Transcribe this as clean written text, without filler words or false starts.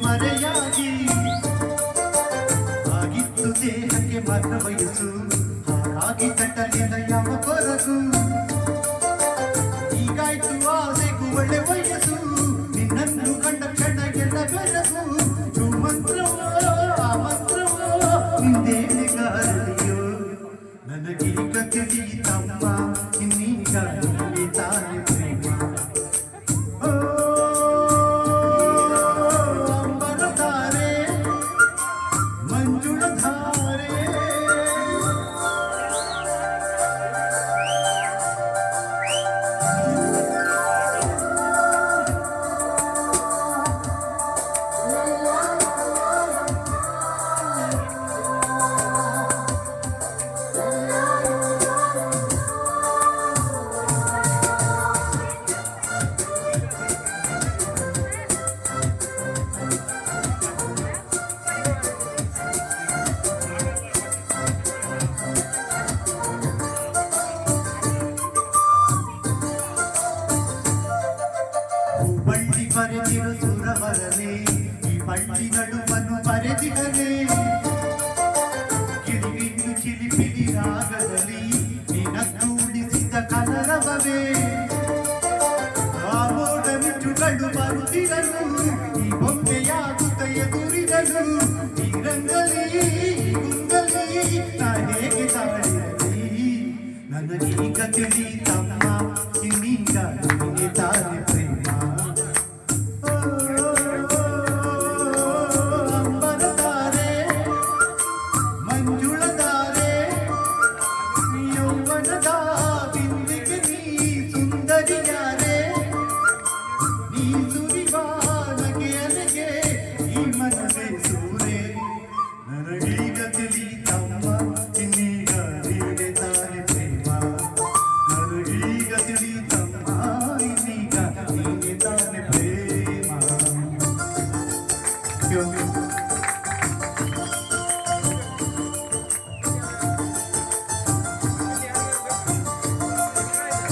ಮರೆಯಾಗಿ ಆಗಿತ್ತು ದೇಹಕ್ಕೆ ಮಾತ್ರ ವಯಸ್ಸು ಹಾಗಾಗಿ ತಟ್ಟಲಿಲ್ಲ ಯಾವ ಕೊರಗು ಈಗಾಯ್ತು ಆಸೆಗೂ ಒಳ್ಳೆ ವಯಸ್ಸು ನಿನ್ನನ್ನು ಕಂಡ ಕ್ಷಣ ಎಲ್ಲ ಬೆರಗು ಮಂತ್ರವೋ ಆ ಮಂತ್ರವೋ ನಿಂದೇನೆಗಾರಲಿಯೋ ನನಗೀಗ ತಿಳಿಯಿತಮ್ಮ ಇನ್ನೀಗ ತಾನೆ ಪ್ರೇಮ ಬರೆದಿರು ಸುರವರನೆ ಈ ಬಳ್ಳಿ ನಡುವನ್ನು ಬರೆದಿರನೆ ಕಿಳಿಗಿನ್ನು ಚಿಲಿಪಿಲಿ ರಾಗದಲ್ಲಿ ನಿನದ್ದು ಉಳಿಸಿದ ಕಲರವವೇ ಆ ಮೋಡ ಮಿಂಚುಗಳು ಬರುತ್ತಿರಲು ಈ ಬೊಂಬೆಯಾಗುತ್ತ ಎದುರಿದಳು ಈ ರಂಗಲಿ ಗುಂಗಲಿ ನಾ ಹೇಗೆ ತಾಳಿರಲಿ ನನಗೀಗ ತಿಳಿತಮ್ಮ ಇನ್ನೀಗ ನಿನಗೆ ತಾಳಿ